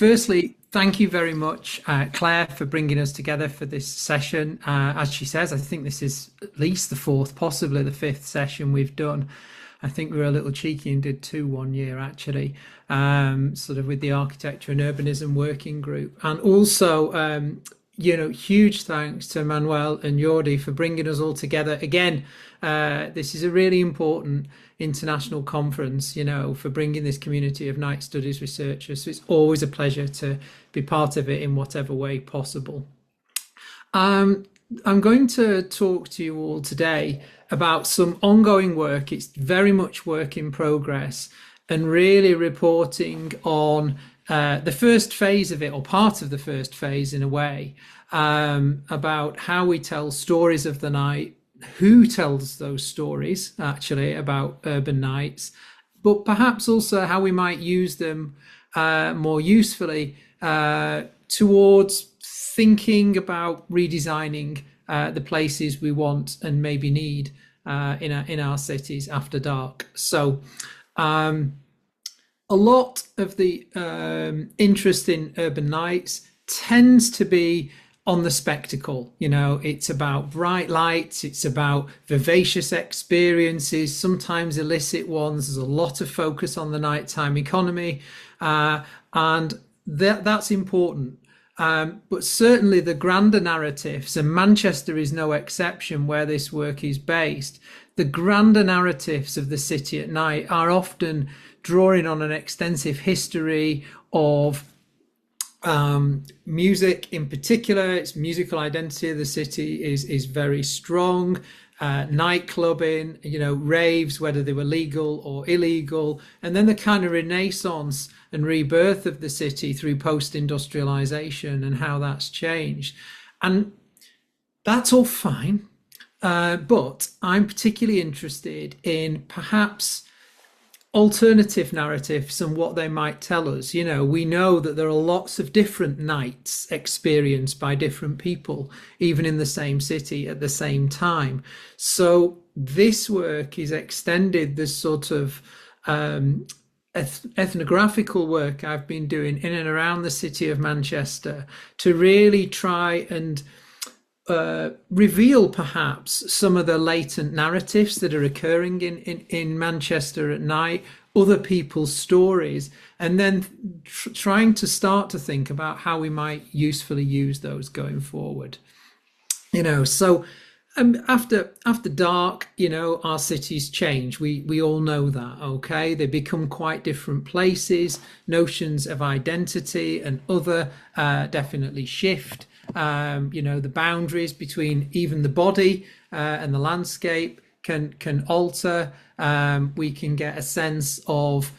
Firstly, thank you very much, Claire, for bringing us together for this session. As she says, I think this is at least the fourth, possibly the fifth session we've done. I think we were a little cheeky and did two one year actually, sort of with the architecture and urbanism working group. And also, huge thanks to Manuel and Jordi for bringing us all together again. This is a really important international conference, for bringing this community of night studies researchers. So it's always a pleasure to be part of it in whatever way possible. I'm going to talk to you all today about some ongoing work. It's very much work in progress and really reporting on the first phase of it, or part of the first phase in a way, about how we tell stories of the night, who tells those stories actually about urban nights, but perhaps also how we might use them more usefully towards thinking about redesigning the places we want and maybe need in our cities after dark. So a lot of the interest in urban nights tends to be on the spectacle. It's about bright lights, it's about vivacious experiences, sometimes illicit ones. There's a lot of focus on the nighttime economy, and that's important. But certainly the grander narratives, and Manchester is no exception where this work is based, the grander narratives of the city at night are often drawing on an extensive history of music in particular. Its musical identity of the city is very strong. Night clubbing, raves, whether they were legal or illegal, and then the kind of renaissance and rebirth of the city through post-industrialization and how that's changed. And that's all fine, but I'm particularly interested in perhaps alternative narratives and what they might tell us. We know that there are lots of different nights experienced by different people, even in the same city at the same time. So this work is extended this sort of ethnographical work I've been doing in and around the city of Manchester to really try and reveal perhaps some of the latent narratives that are occurring in Manchester at night, other people's stories, and then trying to start to think about how we might usefully use those going forward. So after dark, our cities change. We all know that, okay? They become quite different places. Notions of identity and other definitely shift. The boundaries between even the body and the landscape can alter. We can get a sense of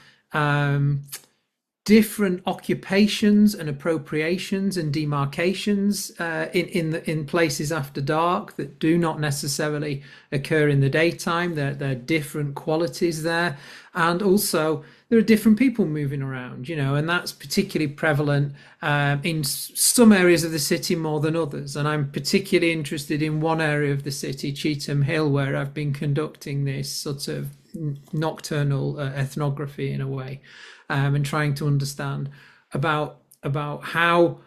different occupations and appropriations and demarcations in places after dark that do not necessarily occur in the daytime. There are different qualities there, and also there are different people moving around, and that's particularly prevalent in some areas of the city more than others. And I'm particularly interested in one area of the city, Cheetham Hill, where I've been conducting this sort of nocturnal ethnography in a way, and trying to understand about how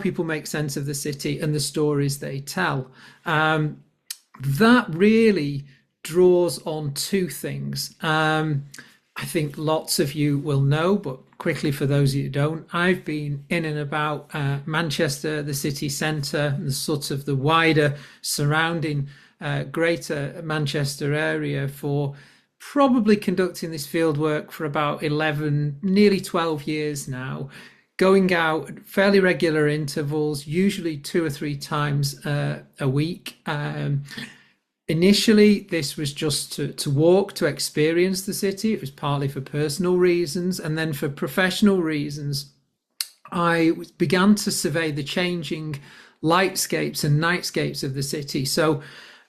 people make sense of the city and the stories they tell. That really draws on two things. I think lots of you will know, but quickly for those of you who don't, I've been in and about Manchester, the city centre, and sort of the wider surrounding greater Manchester area for probably conducting this field work for about 11, nearly 12 years now, going out at fairly regular intervals, usually 2 or 3 times a week. Initially, this was just to walk, to experience the city. It was partly for personal reasons, and then for professional reasons, I began to survey the changing lightscapes and nightscapes of the city. So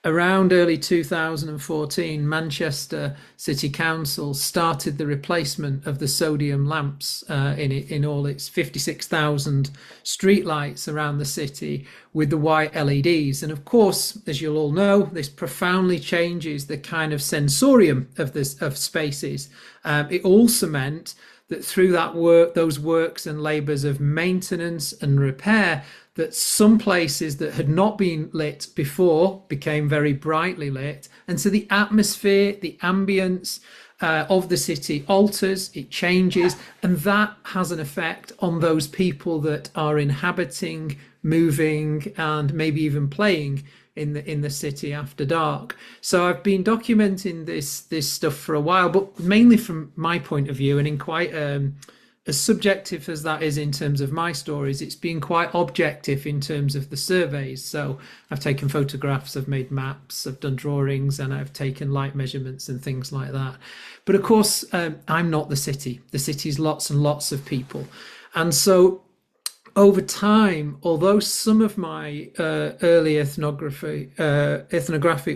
around early 2014, Manchester City Council started the replacement of the sodium lamps in all its 56,000 streetlights around the city with the white LEDs. And of course, as you'll all know, this profoundly changes the kind of sensorium of spaces. It also meant that through that work, those works and labours of maintenance and repair, that some places that had not been lit before became very brightly lit. And so the atmosphere, the ambience of the city alters, it changes, and that has an effect on those people that are inhabiting, moving, and maybe even playing in the city after dark. So I've been documenting this stuff for a while, but mainly from my point of view, and in quite as subjective as that is in terms of my stories, it's been quite objective in terms of the surveys. So I've taken photographs, I've made maps, I've done drawings, and I've taken light measurements and things like that. But of course, I'm not the city. The city's lots and lots of people. And so over time, although some of my early ethnographic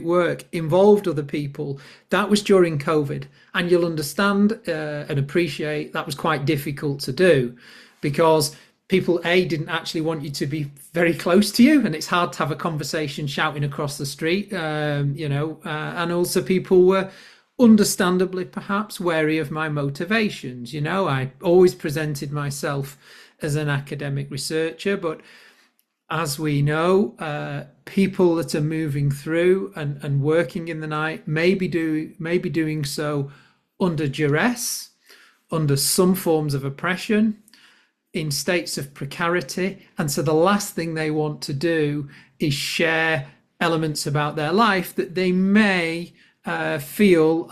work involved other people, that was during COVID. And you'll understand and appreciate that was quite difficult to do, because people, didn't actually want you to be very close to you, and it's hard to have a conversation shouting across the street, and also people were understandably perhaps wary of my motivations. I always presented myself as an academic researcher, but as we know, people that are moving through and working in the night may be doing so under duress, under some forms of oppression, in states of precarity. And so the last thing they want to do is share elements about their life that they may feel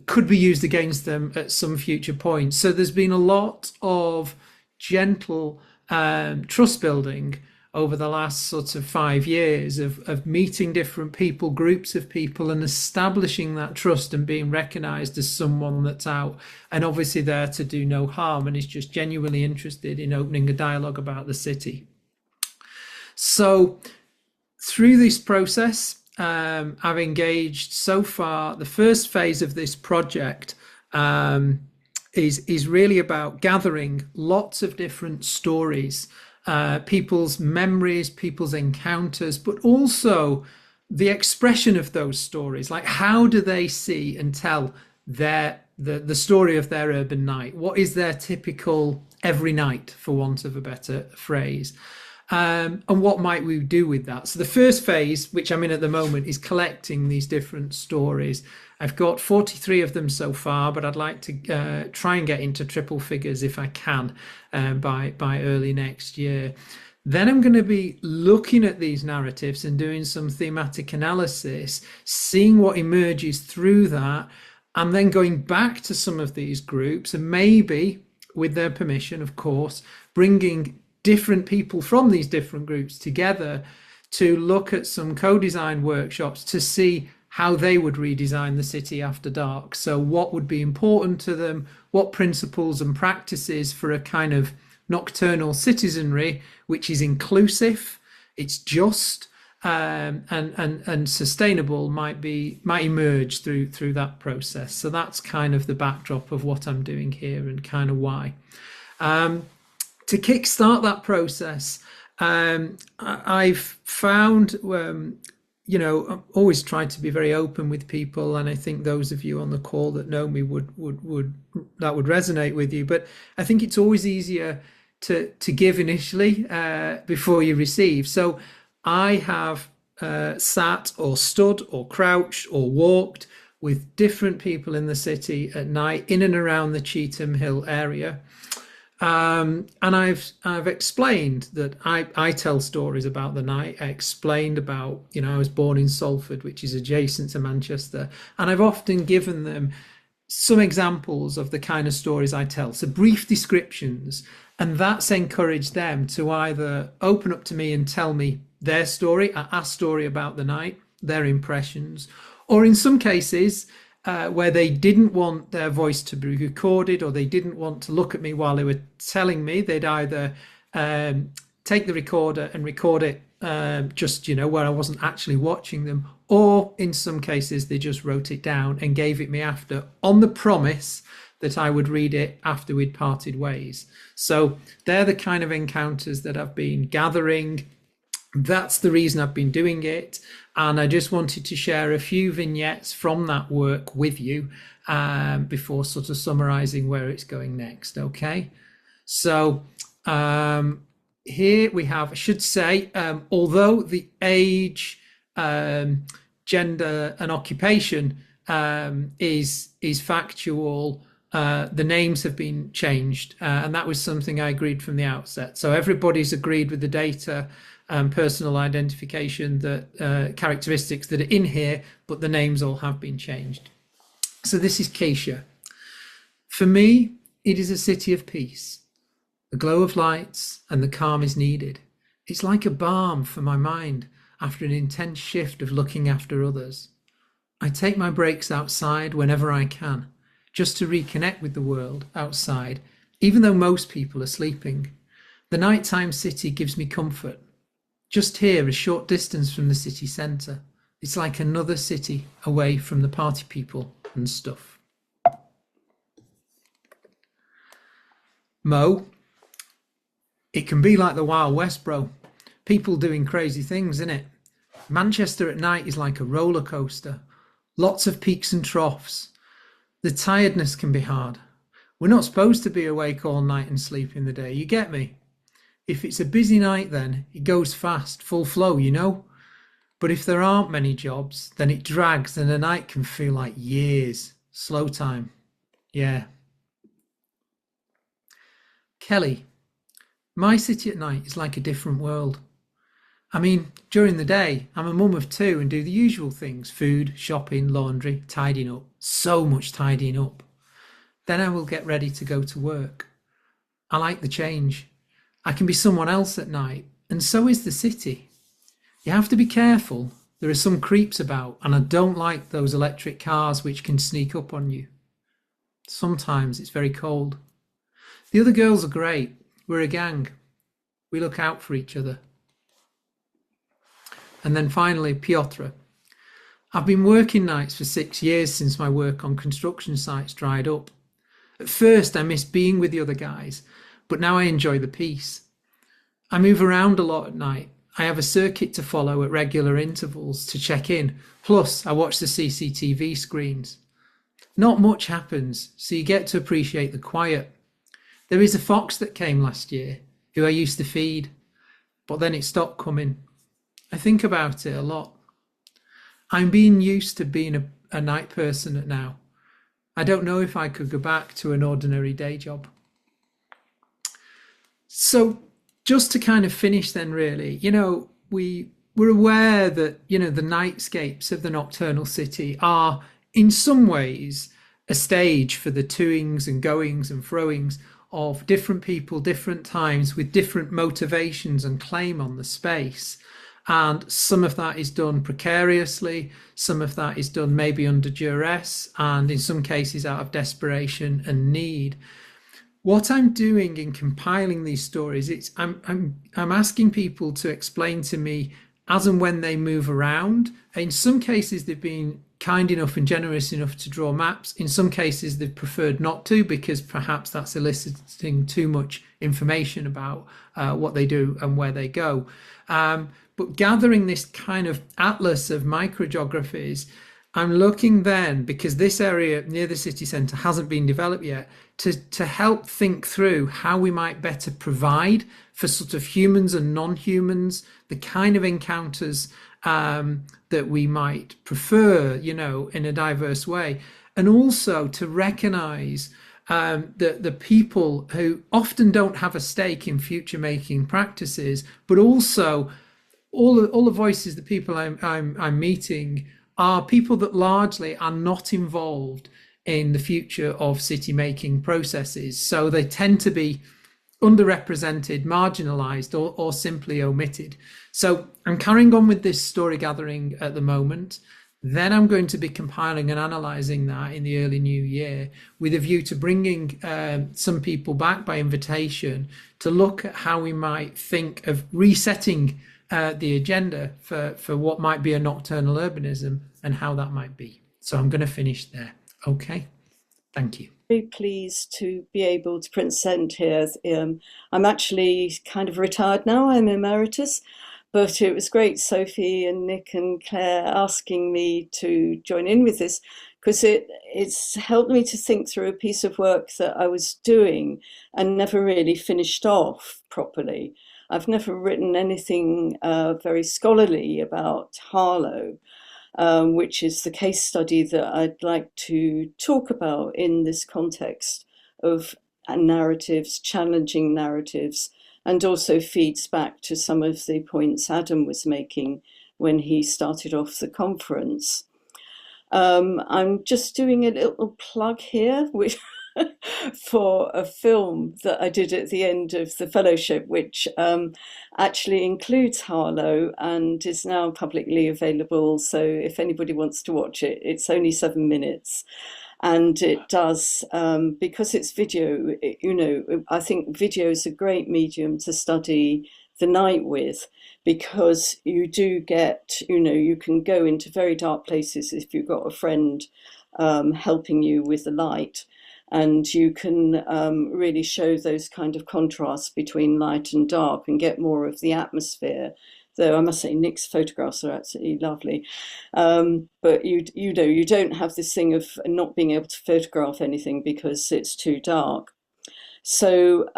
could be used against them at some future point. So there's been a lot of gentle trust building over the last sort of 5 years of meeting different people, groups of people, and establishing that trust and being recognized as someone that's out and obviously there to do no harm and is just genuinely interested in opening a dialogue about the city. So through this process, I've engaged so far. The first phase of this project is really about gathering lots of different stories, people's memories, people's encounters, but also the expression of those stories. Like, how do they see and tell the story of their urban night? What is their typical every night, for want of a better phrase? And what might we do with that? So the first phase, which I'm in at the moment, is collecting these different stories. I've got 43 of them so far, but I'd like to try and get into triple figures if I can by early next year. Then I'm going to be looking at these narratives and doing some thematic analysis, seeing what emerges through that, and then going back to some of these groups and maybe, with their permission, of course, bringing different people from these different groups together to look at some co-design workshops to see how they would redesign the city after dark. So what would be important to them, what principles and practices for a kind of nocturnal citizenry, which is inclusive, it's just, and sustainable, might emerge through that process. So that's kind of the backdrop of what I'm doing here and kind of why. To kickstart that process, I've found, I've always tried to be very open with people, and I think those of you on the call that know me would resonate with you. But I think it's always easier to give initially before you receive. So I have sat or stood or crouched or walked with different people in the city at night in and around the Cheetham Hill area. And I've explained that I tell stories about the night. I explained about, I was born in Salford, which is adjacent to Manchester, and I've often given them some examples of the kind of stories I tell, so brief descriptions, and that's encouraged them to either open up to me and tell me their story, a story about the night, their impressions, or in some cases, where they didn't want their voice to be recorded, or they didn't want to look at me while they were telling me, they'd either take the recorder and record it just, where I wasn't actually watching them, or in some cases they just wrote it down and gave it me after, on the promise that I would read it after we'd parted ways. So they're the kind of encounters that I've been gathering, That's the reason I've been doing it. And I just wanted to share a few vignettes from that work with you before sort of summarizing where it's going next. Okay. So here we have, I should say, although the age, gender, and occupation is factual, the names have been changed, and that was something I agreed from the outset. So everybody's agreed with the data and personal identification that characteristics that are in here, but the names all have been changed. So this is Keisha. For me, it is a city of peace. The glow of lights and the calm is needed. It's like a balm for my mind after an intense shift of looking after others. I take my breaks outside whenever I can, just to reconnect with the world outside, even though most people are sleeping. The nighttime city gives me comfort. Just here, a short distance from the city centre. It's like another city away from the party people and stuff. Mo, it can be like the Wild West, bro. People doing crazy things, innit? Manchester at night is like a roller coaster. Lots of peaks and troughs. The tiredness can be hard. We're not supposed to be awake all night and sleep in the day, you get me? If it's a busy night then, it goes fast, full flow, you know? But if there aren't many jobs, then it drags and the night can feel like years. Slow time. Yeah. Kelly, my city at night is like a different world. I mean, during the day, I'm a mum of two and do the usual things: food, shopping, laundry, tidying up. So much tidying up. Then I will get ready to go to work. I like the change. I can be someone else at night, and so is the city. You have to be careful. There are some creeps about, and I don't like those electric cars which can sneak up on you. Sometimes it's very cold. The other girls are great. We're a gang. We look out for each other. And then finally, Piotr. I've been working nights for 6 years since my work on construction sites dried up. At first, I missed being with the other guys, but now I enjoy the peace. I move around a lot at night. I have a circuit to follow at regular intervals to check in. Plus, I watch the CCTV screens. Not much happens, so you get to appreciate the quiet. There is a fox that came last year, who I used to feed, but then it stopped coming. I think about it a lot. I'm being used to being a night person now. I don't know if I could go back to an ordinary day job. So just to kind of finish then, really, we're aware that, the nightscapes of the nocturnal city are in some ways a stage for the toings and goings and froings of different people, different times, with different motivations and claim on the space. And some of that is done precariously, some of that is done maybe under duress, and in some cases out of desperation and need. What I'm doing in compiling these stories, I'm asking people to explain to me as and when they move around. In some cases, they've been kind enough and generous enough to draw maps. In some cases, they've preferred not to, because perhaps that's eliciting too much information about what they do and where they go. But gathering this kind of atlas of microgeographies, I'm looking then, because this area near the city centre hasn't been developed yet, to help think through how we might better provide for sort of humans and non-humans, the kind of encounters that we might prefer, in a diverse way. And also to recognise the people who often don't have a stake in future making practices, but also all the voices, the people I'm meeting, are people that largely are not involved in the future of city making processes. So they tend to be underrepresented, marginalized, or simply omitted. So I'm carrying on with this story gathering at the moment. Then I'm going to be compiling and analysing that in the early new year, with a view to bringing some people back by invitation to look at how we might think of resetting the agenda for what might be a nocturnal urbanism and how that might be. So I'm going to finish there. Okay, thank you. Very pleased to be able to present here. I'm actually kind of retired now, I'm emeritus, But it was great, Sophie and Nick and Claire asking me to join in with this, because it's helped me to think through a piece of work that I was doing and never really finished off properly. I've never written anything very scholarly about Harlow, which is the case study that I'd like to talk about in this context of narratives, challenging narratives, and also feeds back to some of the points Adam was making when he started off the conference. I'm just doing a little plug here, which for a film that I did at the end of the fellowship, which actually includes Harlow and is now publicly available. So if anybody wants to watch it, it's only 7 minutes. And it does, because it's video, I think video is a great medium to study the night with, because you do get, you can go into very dark places if you've got a friend helping you with the light. And you can really show those kind of contrasts between light and dark and get more of the atmosphere. Though I must say Nick's photographs are absolutely lovely. But you don't have this thing of not being able to photograph anything because it's too dark. So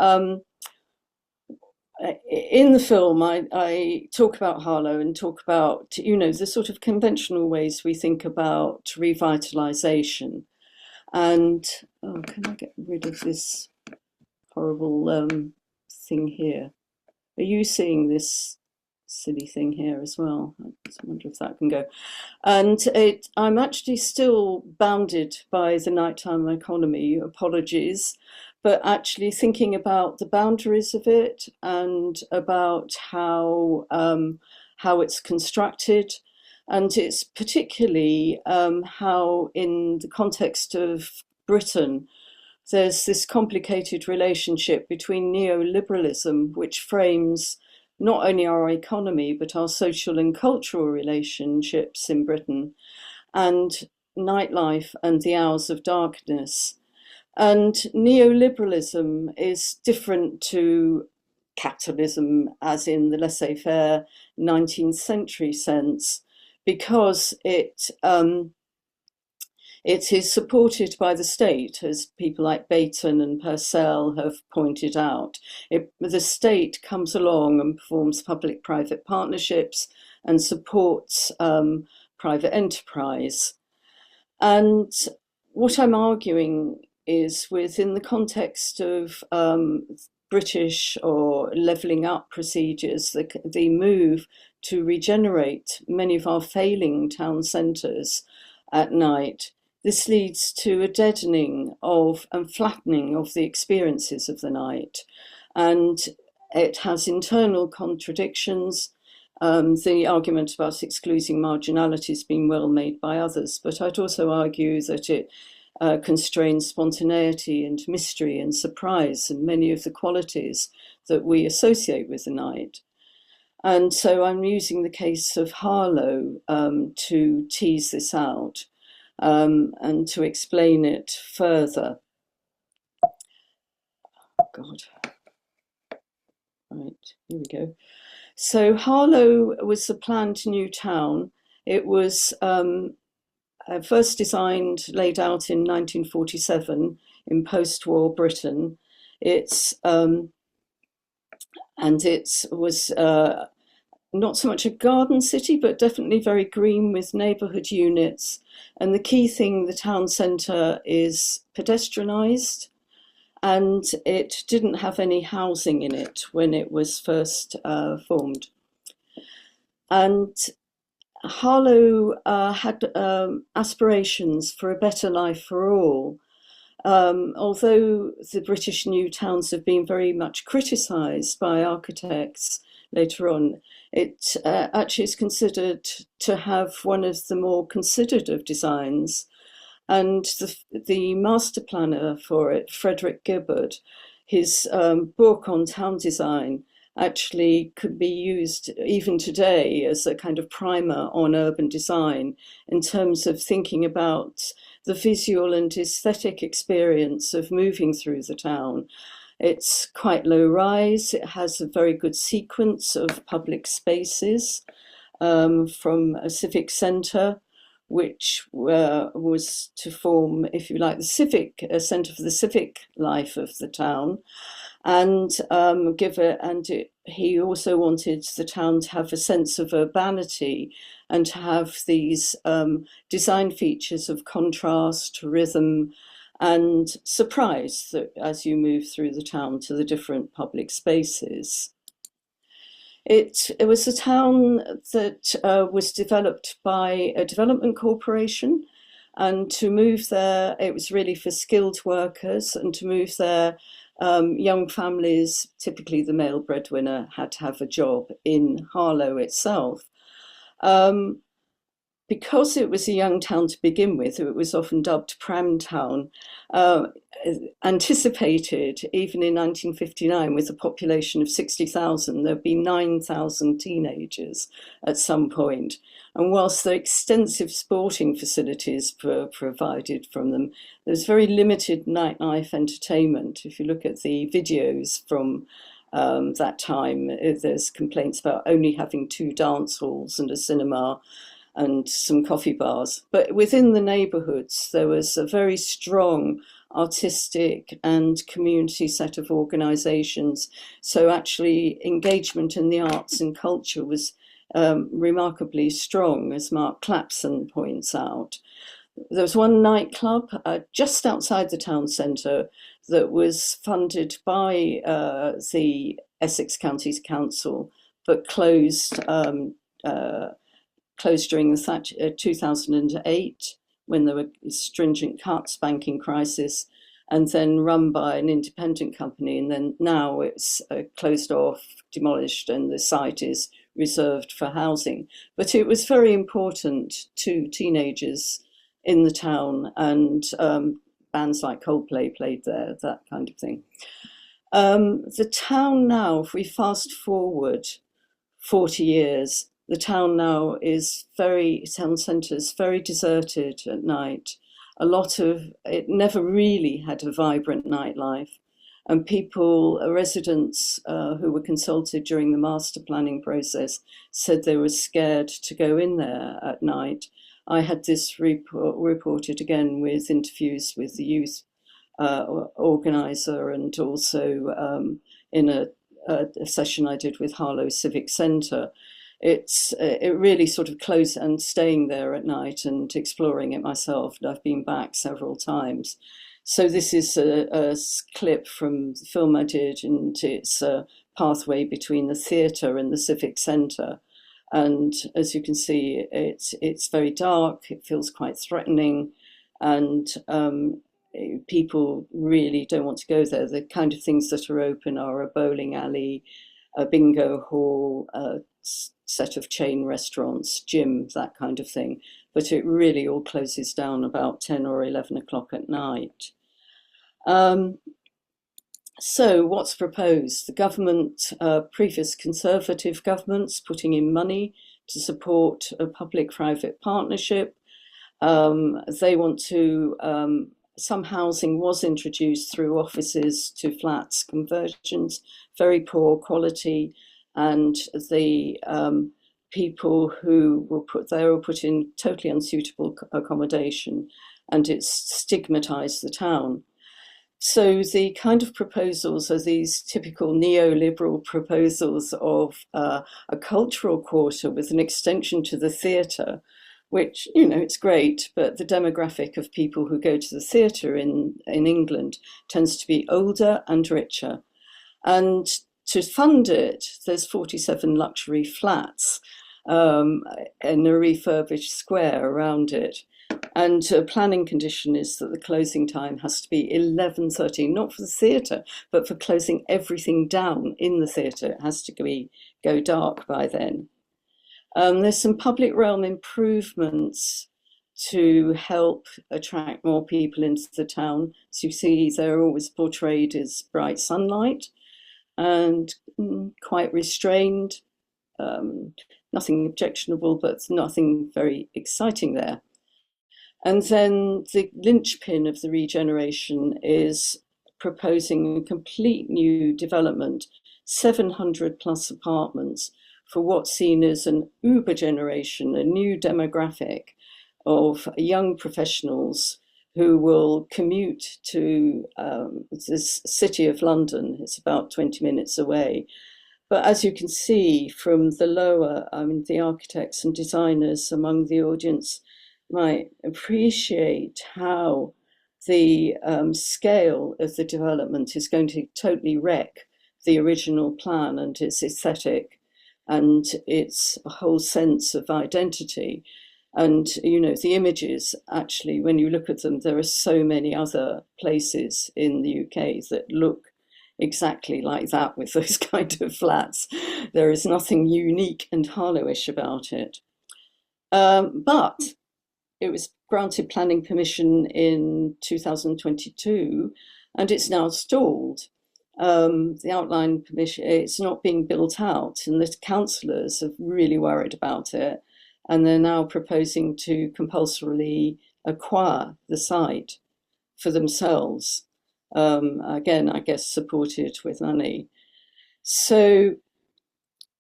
in the film, I talk about Harlow and talk about, the sort of conventional ways we think about revitalization. And, can I get rid of this horrible thing here? Are you seeing this silly thing here as well? I just wonder if that can go. And I'm actually still bounded by the nighttime economy, apologies, but actually thinking about the boundaries of it and about how it's constructed. And it's particularly how, in the context of Britain, there's this complicated relationship between neoliberalism, which frames not only our economy, but our social and cultural relationships in Britain, and nightlife and the hours of darkness. And neoliberalism is different to capitalism, as in the laissez-faire 19th century sense, because it is supported by the state, as people like Baton and Purcell have pointed out. The state comes along and performs public-private partnerships and supports private enterprise. And what I'm arguing is, within the context of British or levelling up procedures, the move to regenerate many of our failing town centres at night, this leads to a deadening of and flattening of the experiences of the night. And it has internal contradictions. The argument about excluding marginality has been well made by others, but I'd also argue that it constrains spontaneity and mystery and surprise and many of the qualities that we associate with the night. And so I'm using the case of Harlow to tease this out and to explain it further. Oh, God. Right, here we go. So Harlow was a planned new town. It was first designed, laid out in 1947 in post-war Britain. It was not so much a garden city, but definitely very green with neighbourhood units. And the key thing, the town centre is pedestrianised, and it didn't have any housing in it when it was first formed. And Harlow had aspirations for a better life for all. Although the British new towns have been very much criticised by architects later on, it actually is considered to have one of the more considered of designs. And the master planner for it, Frederick Gibbard, his book on town design actually could be used even today as a kind of primer on urban design in terms of thinking about the visual and aesthetic experience of moving through the town. It's quite low rise. It has a very good sequence of public spaces, from a civic centre, which was to form, if you like, the civic centre for the civic life of the town, and he also wanted the town to have a sense of urbanity and to have these design features of contrast, rhythm, and surprise that as you move through the town to the different public spaces. It was a town that was developed by a development corporation, and to move there, it was really for skilled workers, and to move there, young families, typically the male breadwinner, had to have a job in Harlow itself. Um, because it was a young town to begin with, it was often dubbed Pram Town, uh, anticipated, even in 1959, with a population of 60,000, there'd be 9,000 teenagers at some point. And whilst the extensive sporting facilities were provided from them, there's very limited nightlife entertainment. If you look at the videos from that time, there's complaints about only having 2 dance halls and a cinema and some coffee bars. But within the neighbourhoods, there was a very strong artistic and community set of organisations. So actually engagement in the arts and culture was remarkably strong, as Mark Clapson points out. There was one nightclub just outside the town centre that was funded by the Essex Counties Council, but closed during the 2008, when there were stringent cuts, banking crisis, and then run by an independent company. And then now it's closed off, demolished, and the site is reserved for housing. But it was very important to teenagers in the town, and bands like Coldplay played there, that kind of thing. The town now, if we fast forward 40 years, the town now town centre is very deserted at night. It never really had a vibrant nightlife. And residents who were consulted during the master planning process said they were scared to go in there at night. I had this reported again with interviews with the youth organiser, and also in a session I did with Harlow Civic Centre. It really sort of close, and staying there at night and exploring it myself. And I've been back several times. So this is a clip from the film I did, and it's a pathway between the theatre and the civic centre. And as you can see, it's very dark. It feels quite threatening, and people really don't want to go there. The kind of things that are open are a bowling alley, a bingo hall, a set of chain restaurants, gym, that kind of thing. But it really all closes down about 10 or 11 o'clock at night. So what's proposed? The government, previous Conservative governments, putting in money to support a public-private partnership. They want to, some housing was introduced through offices to flats conversions, very poor quality, and the people who were put there were put in totally unsuitable accommodation, and it's stigmatized the town. So the kind of proposals are these typical neoliberal proposals of a cultural quarter with an extension to the theatre, which, it's great, but the demographic of people who go to the theatre in England tends to be older and richer. And to fund it, there's 47 luxury flats in a refurbished square around it. And a planning condition is that the closing time has to be 11:30, not for the theatre, but for closing everything down in the theatre. It has to go dark by then. There's some public realm improvements to help attract more people into the town. So you see, they're always portrayed as bright sunlight and quite restrained. Nothing objectionable, but nothing very exciting there. And then the linchpin of the regeneration is proposing a complete new development, 700 plus apartments for what's seen as an Uber generation, a new demographic of young professionals who will commute to this city of London. It's about 20 minutes away. But as you can see from the lower, the architects and designers among the audience might appreciate how the scale of the development is going to totally wreck the original plan and its aesthetic and its whole sense of identity. And, the images, actually, when you look at them, there are so many other places in the UK that look exactly like that with those kind of flats. There is nothing unique and Harlowish about it. But it was granted planning permission in 2022, and it's now stalled. The outline permission, it's not being built out, and the councillors are really worried about it. And they're now proposing to compulsorily acquire the site for themselves. Again, I guess supported with money. So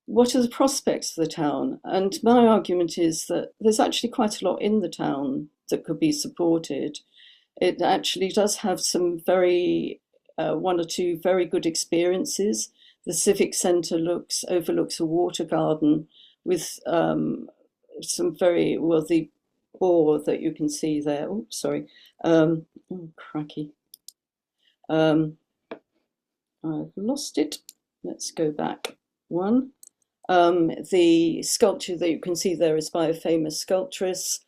what are the prospects for the town? And my argument is that there's actually quite a lot in the town that could be supported. It actually does have some one or two very good experiences. The Civic Centre overlooks a water garden with some the bore that you can see there. Oh, sorry. Cracky. I've lost it. Let's go back one. The sculpture that you can see there is by a famous sculptress.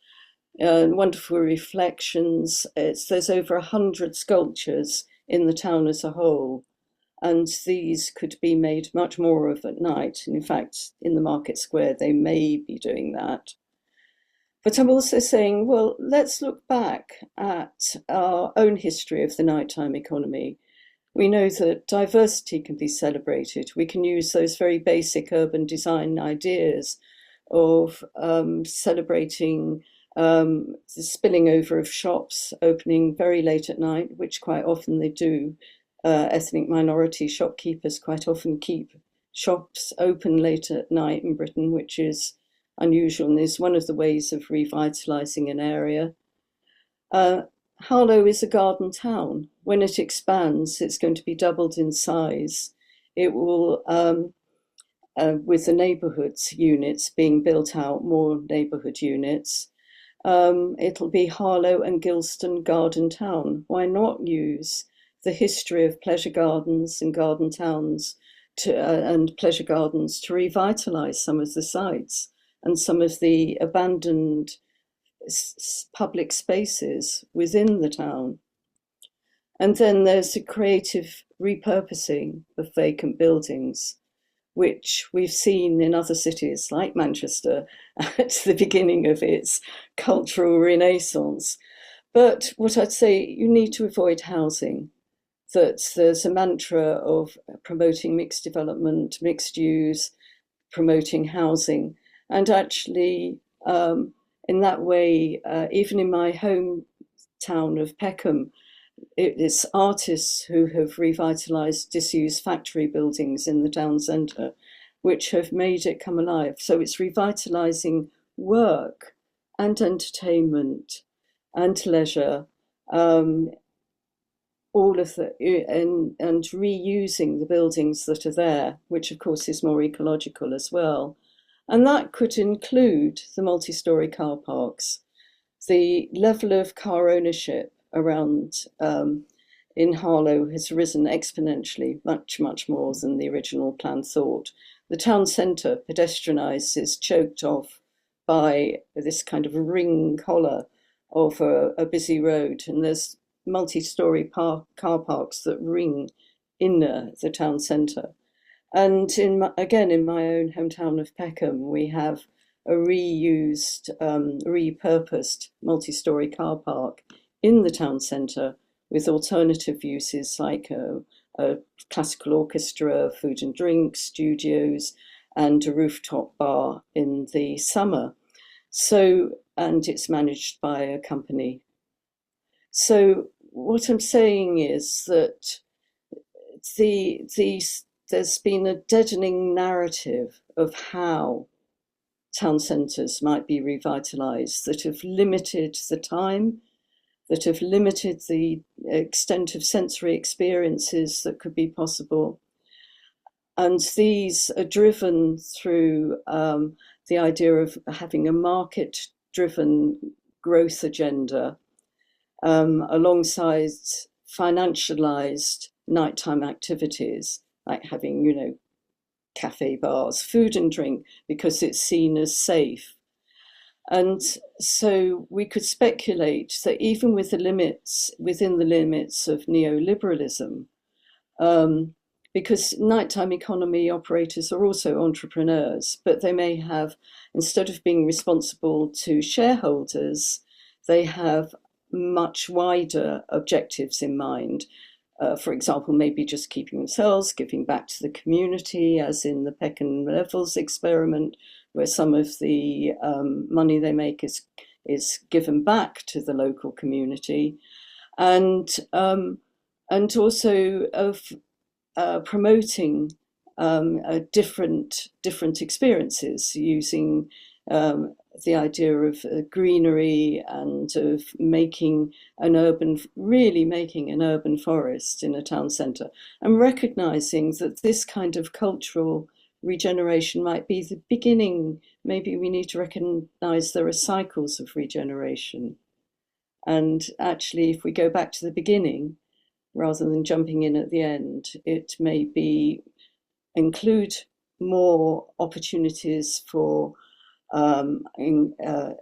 Wonderful reflections. There's over 100 sculptures in the town as a whole. And these could be made much more of at night. And in fact, in the market square, they may be doing that. But I'm also saying, well, let's look back at our own history of the nighttime economy. We know that diversity can be celebrated. We can use those very basic urban design ideas of celebrating the spilling over of shops opening very late at night, which quite often they do. Ethnic minority shopkeepers quite often keep shops open late at night in Britain, which is unusual and is one of the ways of revitalising an area. Harlow is a garden town. When it expands, it's going to be doubled in size. It will, with the neighbourhoods units being built out, more neighbourhood units, it'll be Harlow and Gilston Garden Town. Why not use the history of pleasure gardens and garden towns and pleasure gardens to revitalise some of the sites and some of the abandoned public spaces within the town. And then there's a creative repurposing of vacant buildings, which we've seen in other cities like Manchester at the beginning of its cultural renaissance. But what I'd say, you need to avoid housing. That there's a mantra of promoting mixed development, mixed use, promoting housing. And actually, in that way, even in my hometown of Peckham, it's artists who have revitalised disused factory buildings in the town centre, which have made it come alive. So it's revitalising work and entertainment and leisure, all of the and reusing the buildings that are there, which of course is more ecological as well. And that could include the multi-storey car parks. The level of car ownership around in Harlow has risen exponentially, much, much more than the original plan thought. The town centre, pedestrianised, is choked off by this kind of ring collar of a busy road, and there's multi-storey car parks that ring in the town centre. And again, in my own hometown of Peckham, we have a reused, repurposed multi-storey car park in the town centre with alternative uses like a classical orchestra, food and drink, studios, and a rooftop bar in the summer. So, and it's managed by a company. So what I'm saying is that there's been a deadening narrative of how town centres might be revitalised that have limited the time, that have limited the extent of sensory experiences that could be possible. And these are driven through the idea of having a market-driven growth agenda alongside financialised nighttime activities, like having, cafe, bars, food and drink, because it's seen as safe. And so we could speculate that even within the limits of neoliberalism, because nighttime economy operators are also entrepreneurs, but they may have, instead of being responsible to shareholders, they have much wider objectives in mind. For example, maybe just keeping themselves, giving back to the community, as in the Peck and Levels experiment, where some of the money they make is given back to the local community, and also of promoting different experiences using the idea of greenery and of making an urban forest in a town centre, and recognising that this kind of cultural regeneration might be the beginning. Maybe we need to recognise there are cycles of regeneration. And actually, if we go back to the beginning, rather than jumping in at the end, it may include more opportunities for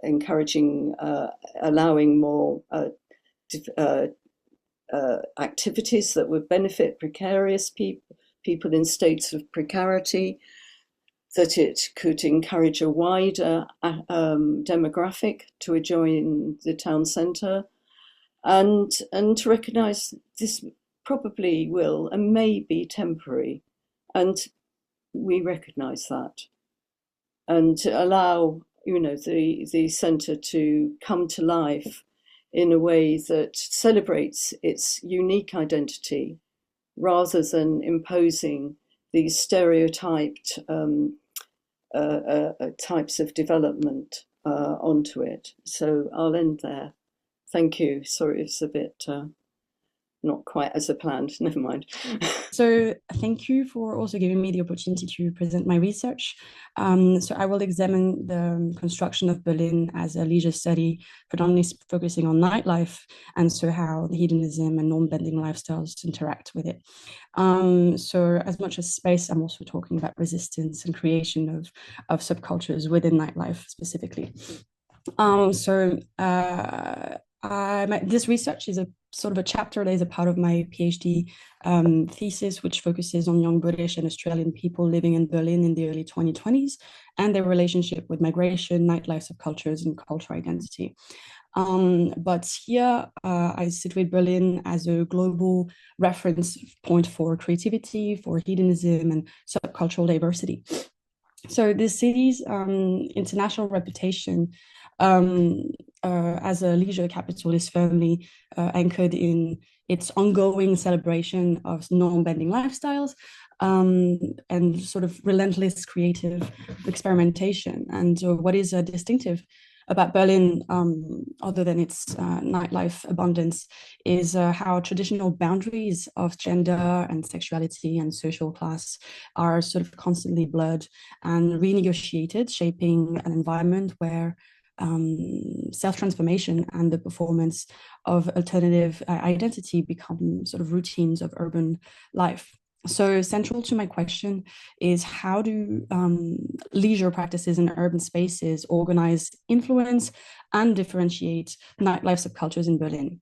encouraging, allowing more activities that would benefit precarious people in states of precarity, that it could encourage a wider demographic to join the town centre, and to recognise this probably will and may be temporary, and we recognise that, and to allow the centre to come to life in a way that celebrates its unique identity, rather than imposing these stereotyped types of development onto it. So I'll end there. Thank you. Sorry, it's a bit not quite as a planned. Never mind. So thank you for also giving me the opportunity to present my research. So I will examine the construction of Berlin as a leisure study, predominantly focusing on nightlife, and so how the hedonism and norm-bending lifestyles interact with it. So as much as space, I'm also talking about resistance and creation of subcultures within nightlife specifically. This research is a sort of a chapter that is a part of my PhD thesis, which focuses on young British and Australian people living in Berlin in the early 2020s and their relationship with migration, nightlife subcultures, and cultural identity. But here I situate Berlin as a global reference point for creativity, for hedonism, and subcultural diversity. So the city's international reputation as a leisure capital is firmly anchored in its ongoing celebration of norm-bending lifestyles and sort of relentless creative experimentation. And what is distinctive about Berlin, other than its nightlife abundance, is how traditional boundaries of gender and sexuality and social class are sort of constantly blurred and renegotiated, shaping an environment where self-transformation and the performance of alternative identity become sort of routines of urban life. So central to my question is, how do leisure practices in urban spaces organize, influence, and differentiate nightlife subcultures in Berlin?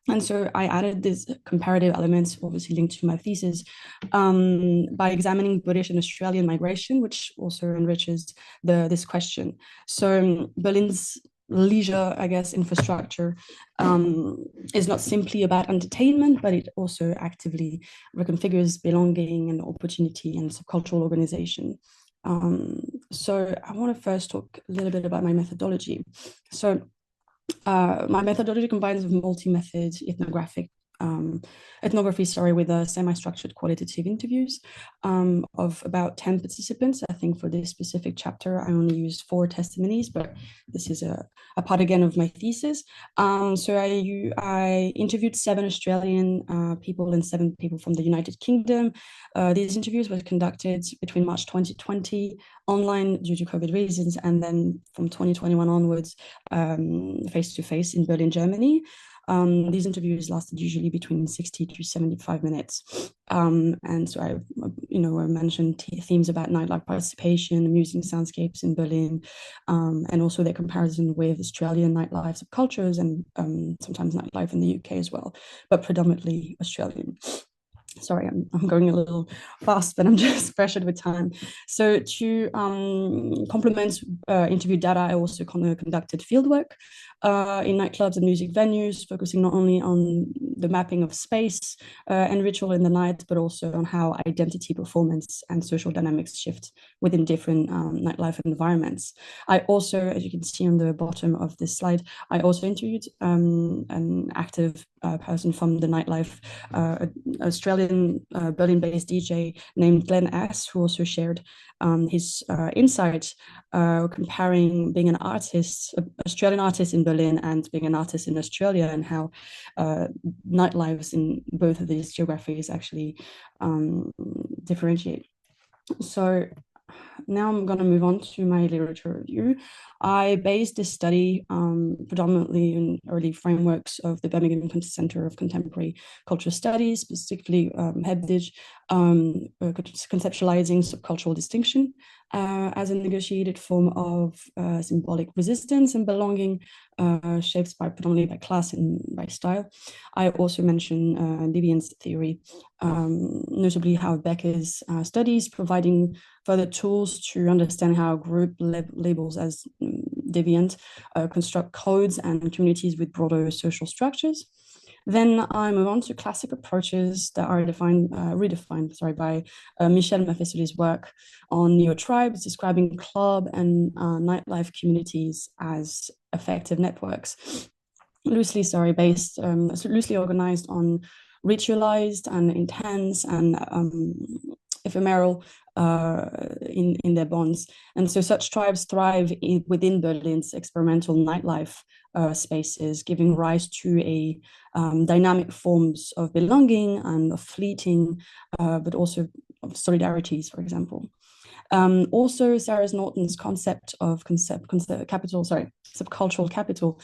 And so I added these comparative elements, obviously linked to my thesis, by examining British and Australian migration, which also enriches this question. So Berlin's leisure, I guess, infrastructure is not simply about entertainment, but it also actively reconfigures belonging and opportunity and subcultural organization. So I want to first talk a little bit about my methodology. So my methodology combines multi-method ethnographic ethnography, sorry, with semi-structured qualitative interviews of about 10 participants. I think for this specific chapter, I only used 4 testimonies, but this is a part again of my thesis. So I interviewed 7 Australian people and 7 people from the United Kingdom. These interviews were conducted between March 2020 online due to COVID reasons, and then from 2021 onwards, face-to-face in Berlin, Germany. These interviews lasted usually between 60 to 75 minutes. And so I mentioned themes about nightlife participation, amusing soundscapes in Berlin, and also their comparison with Australian nightlife subcultures and sometimes nightlife in the UK as well, but predominantly Australian. Sorry, I'm going a little fast, but I'm just pressured with time. So to complement interview data, I also conducted fieldwork in nightclubs and music venues, focusing not only on the mapping of space and ritual in the night, but also on how identity, performance, and social dynamics shift within different nightlife environments. I also, as you can see on the bottom of this slide, I also interviewed an active person from the nightlife, Australian Berlin-based DJ named Glenn S., who also shared his insights comparing being an artist, an Australian artist in Berlin, and being an artist in Australia, and how nightlives in both of these geographies actually differentiate. So now I'm going to move on to my literature review. I based this study predominantly in early frameworks of the Birmingham Center of Contemporary Cultural Studies, specifically Hebdige, conceptualizing subcultural distinction as a negotiated form of symbolic resistance and belonging, shaped predominantly by class and by style. I also mentioned deviance theory, notably how Becker's studies providing further tools to understand how group labels as deviant construct codes and communities with broader social structures. Then I move on to classic approaches that are redefined by Michel Maffesoli's work on neo-tribes, describing club and nightlife communities as effective networks, loosely organized on ritualized and intense and ephemeral in their bonds. And so such tribes thrive within Berlin's experimental nightlife spaces, giving rise to a dynamic forms of belonging and of fleeting, but also of solidarities, for example. Also, Sarah Norton's concept of subcultural capital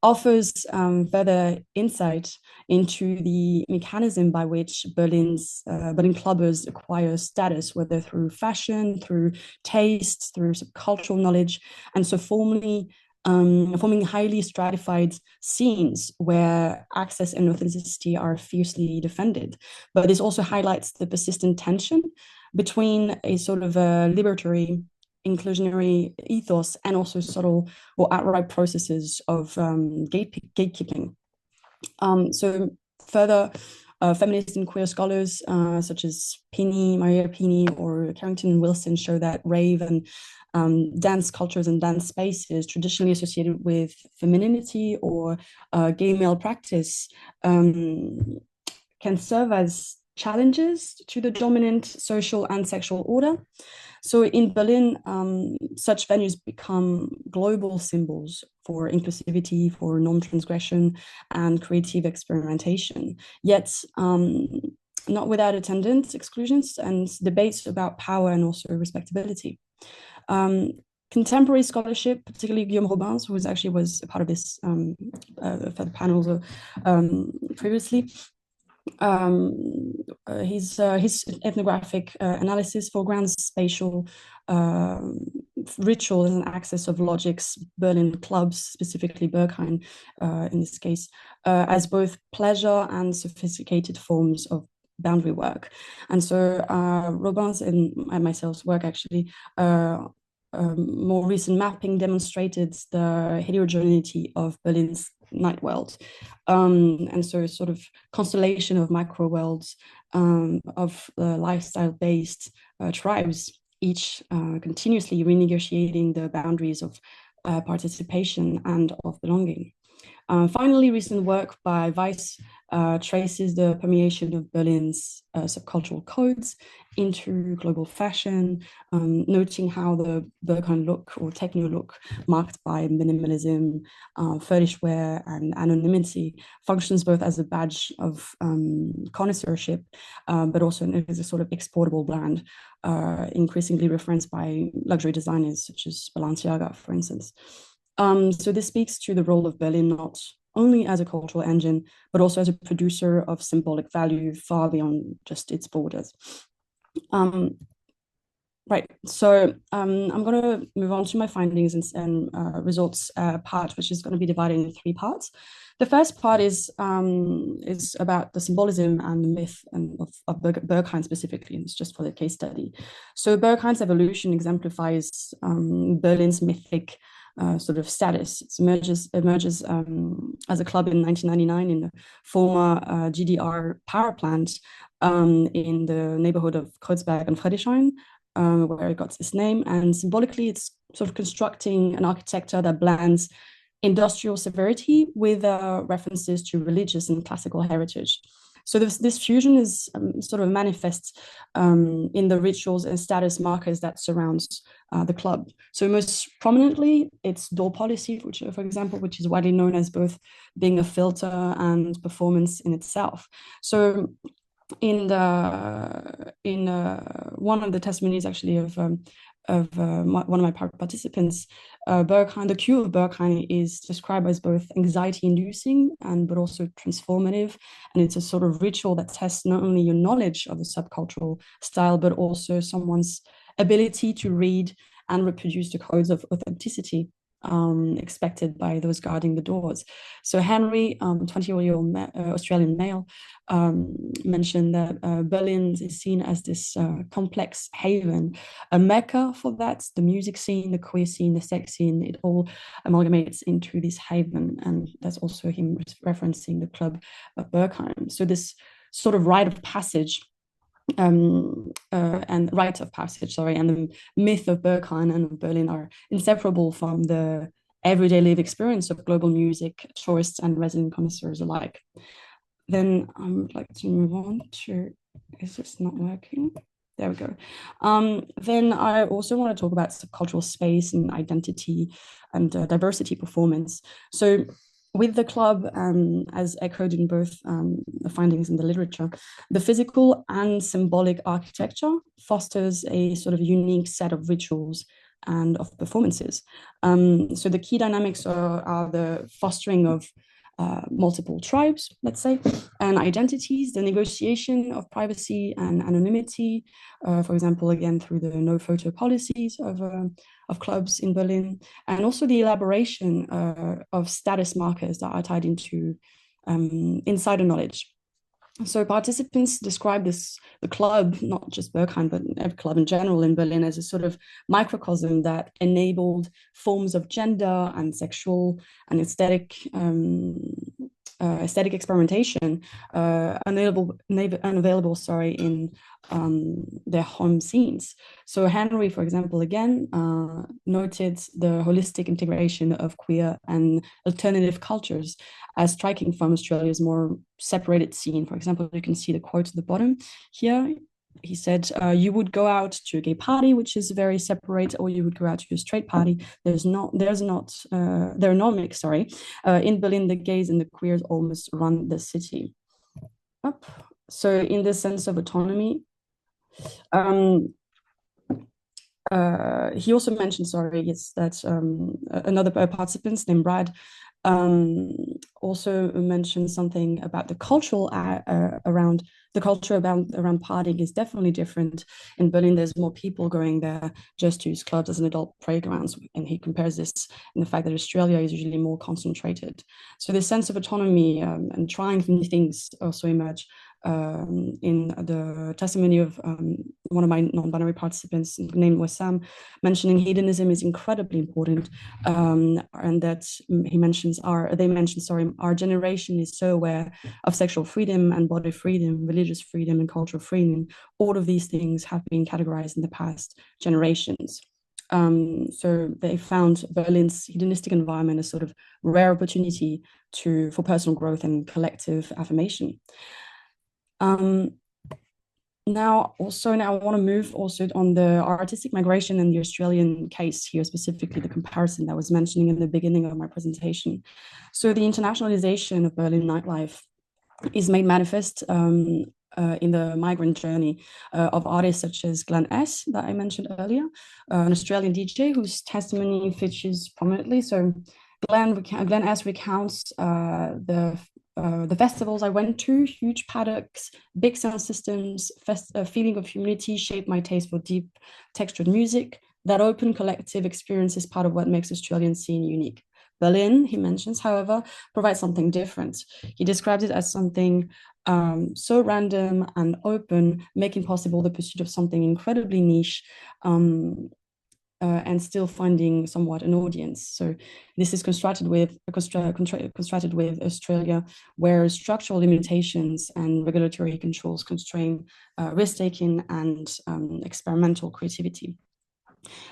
offers further insight into the mechanism by which Berlin clubbers acquire status, whether through fashion, through taste, through subcultural knowledge, and so forming highly stratified scenes where access and authenticity are fiercely defended. But this also highlights the persistent tension between a sort of a liberatory, inclusionary ethos and also subtle or outright processes of gatekeeping. So further, feminist and queer scholars such as Maria Pini or Carrington Wilson show that rave and dance cultures and dance spaces traditionally associated with femininity or gay male practice can serve as challenges to the dominant social and sexual order. So in Berlin, such venues become global symbols for inclusivity, for non-transgression and creative experimentation, yet not without attendant exclusions and debates about power and also respectability. Contemporary scholarship, particularly Guillaume Robins, who was a part of this for the panels previously, his ethnographic analysis foregrounds spatial ritual and access of Logic's Berlin clubs, specifically Berghain in this case, as both pleasure and sophisticated forms of boundary work. And so Robins and myself's work actually more recent mapping demonstrated the heterogeneity of Berlin's night world. And so a sort of constellation of micro worlds of lifestyle-based tribes, each continuously renegotiating the boundaries of participation and of belonging. Finally, recent work by Weiss traces the permeation of Berlin's subcultural codes into global fashion, noting how the Berghain look or techno look, marked by minimalism, fetish wear, and anonymity, functions both as a badge of connoisseurship, but also as a sort of exportable brand, increasingly referenced by luxury designers such as Balenciaga, for instance. So this speaks to the role of Berlin not only as a cultural engine, but also as a producer of symbolic value far beyond just its borders. Right, so I'm going to move on to my findings and results part, which is going to be divided into 3 parts. The first part is about the symbolism and the myth of Berghain specifically, and it's just for the case study. So Berghain's evolution exemplifies Berlin's mythic sort of status. It emerges as a club in 1999 in the former GDR power plant in the neighborhood of Kreuzberg and Friedrichshain, where it got its name. And symbolically, it's sort of constructing an architecture that blends industrial severity with references to religious and classical heritage. So this fusion is sort of manifest in the rituals and status markers that surrounds the club. So most prominently, its door policy, which, for example, which is widely known as both being a filter and performance in itself. So in one of the testimonies actually of one of my participants, Berghain, the cue of Berghain is described as both anxiety-inducing but also transformative, and it's a sort of ritual that tests not only your knowledge of the subcultural style, but also someone's ability to read and reproduce the codes of authenticity expected by those guarding the doors. So Henry, 20-year-old Australian male, mentioned that Berlin is seen as this complex haven, a mecca for that. The music scene, the queer scene, the sex scene, it all amalgamates into this haven. And that's also him referencing the club of Berghain. So this sort of rite of passage and rite of passage, and the myth of Berghain and of Berlin are inseparable from the everyday live experience of global music tourists and resident connoisseurs alike. Then I would like to move on to, is this not working? There we go. Then I also want to talk about subcultural space and identity and diversity performance. So with the club, as echoed in both the findings in the literature, the physical and symbolic architecture fosters a sort of unique set of rituals and of performances. So the key dynamics are the fostering of multiple tribes, let's say, and identities, the negotiation of privacy and anonymity, for example, again, through the no photo policies of clubs in Berlin, and also the elaboration of status markers that are tied into insider knowledge. So participants describe the club, not just Berghain, but every club in general in Berlin, as a sort of microcosm that enabled forms of gender and sexual and aesthetic experimentation unavailable in their home scenes. So Henry, for example, again, noted the holistic integration of queer and alternative cultures as striking from Australia's more separated scene. For example, you can see the quote at the bottom here. He said, you would go out to a gay party, which is very separate, or you would go out to a straight party. They're not mixed, in Berlin, the gays and the queers almost run the city. So in this sense of autonomy, he also mentioned, that another participant named Brad also mentioned something about the cultural around the culture around partying is definitely different. In Berlin, there's more people going there just to use clubs as an adult playgrounds, and he compares this in the fact that Australia is usually more concentrated. So this sense of autonomy and trying new things also emerge in the testimony of one of my non-binary participants named Wissam, mentioning hedonism is incredibly important, and that they mentioned, our generation is so aware of sexual freedom and body freedom, religious freedom and cultural freedom. All of these things have been categorized in the past generations. So they found Berlin's hedonistic environment a sort of rare opportunity for personal growth and collective affirmation. Now I want to move also on the artistic migration and the Australian case here, specifically the comparison that I was mentioning in the beginning of my presentation. So the internationalization of Berlin nightlife is made manifest in the migrant journey of artists such as Glenn S. that I mentioned earlier, an Australian DJ whose testimony features prominently. So Glenn S. recounts the festivals I went to, huge paddocks, big sound systems, a feeling of humility shaped my taste for deep textured music. That open collective experience is part of what makes Australian scene unique. Berlin, he mentions, however, provides something different. He describes it as something so random and open, making possible the pursuit of something incredibly niche, and still finding somewhat an audience. So this is constructed with Australia, where structural limitations and regulatory controls constrain risk-taking and experimental creativity.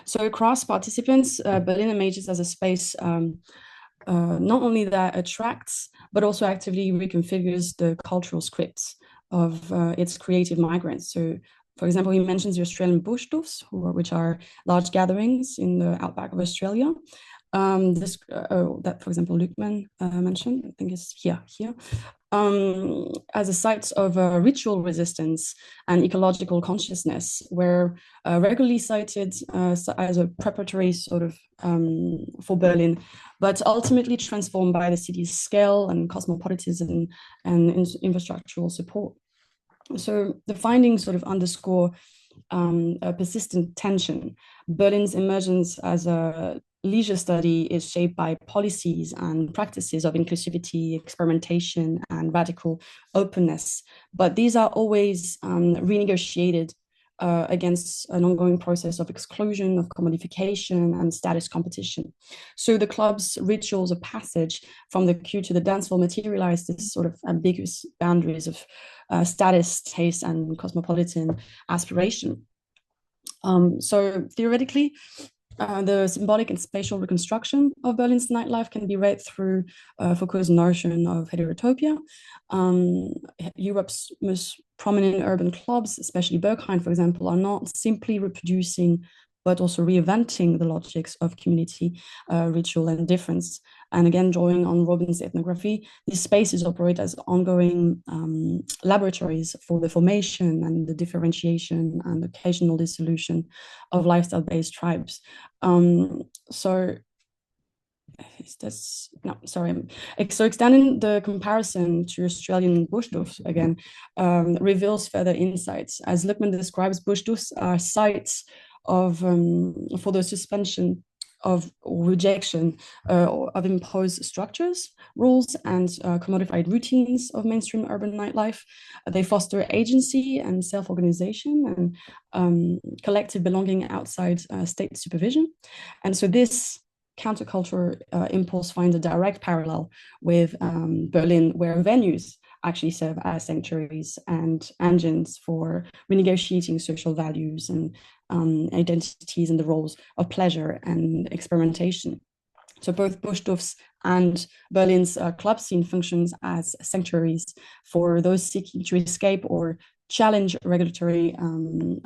So across participants, Berlin emerges as a space not only that attracts, but also actively reconfigures the cultural scripts of its creative migrants. So for example, he mentions the Australian bushdoofs, which are large gatherings in the outback of Australia. That, for example, Lukeman mentioned, I think is here, as a site of ritual resistance and ecological consciousness, where regularly cited as a preparatory sort of for Berlin, but ultimately transformed by the city's scale and cosmopolitanism and infrastructural support. So the findings sort of underscore a persistent tension. Berlin's emergence as a leisure study is shaped by policies and practices of inclusivity, experimentation, and radical openness. But these are always renegotiated against an ongoing process of exclusion, of commodification, and status competition. So the club's rituals of passage from the queue to the dance floor materialize this sort of ambiguous boundaries of status, taste, and cosmopolitan aspiration. So theoretically, the symbolic and spatial reconstruction of Berlin's nightlife can be read through Foucault's notion of heterotopia. Europe's most prominent urban clubs, especially Berghain, for example, are not simply reproducing, but also reinventing the logics of community, ritual, and difference. And again, drawing on Robin's ethnography, these spaces operate as ongoing laboratories for the formation and the differentiation and occasional dissolution of lifestyle-based tribes. So extending the comparison to Australian bushdoofs again reveals further insights. As Luckman describes, bushdoofs are sites of for the suspension of rejection of imposed structures, rules, and commodified routines of mainstream urban nightlife. They foster agency and self-organization and collective belonging outside state supervision. And so this counterculture impulse finds a direct parallel with Berlin, where venues actually serve as sanctuaries and engines for renegotiating social values and identities and the roles of pleasure and experimentation. So both bushdoofs and Berlin's club scene functions as sanctuaries for those seeking to escape or challenge regulatory and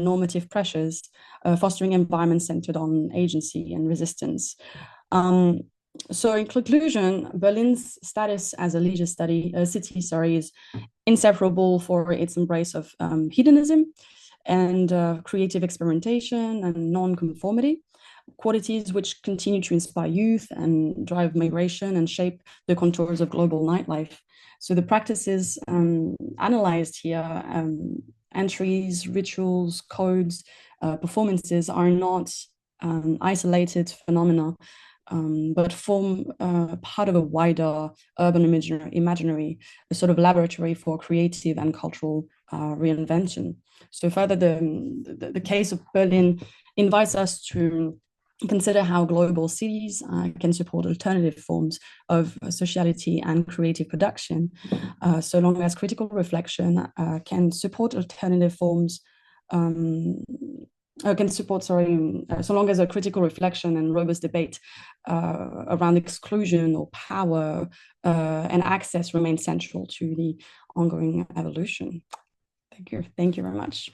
normative pressures, fostering environments centered on agency and resistance. So in conclusion, Berlin's status as a leisure city is inseparable for its embrace of hedonism and creative experimentation and non-conformity, qualities which continue to inspire youth and drive migration and shape the contours of global nightlife. So the practices analyzed here, entries, rituals, codes, performances are not isolated phenomena, but form part of a wider urban imaginary, a sort of laboratory for creative and cultural reinvention. So further, the case of Berlin invites us to consider how global cities can support alternative forms of sociality and creative production, so long as critical reflection can support alternative forms can support, sorry, so long as a critical reflection and robust debate around exclusion or power and access remain central to the ongoing evolution. Thank you very much.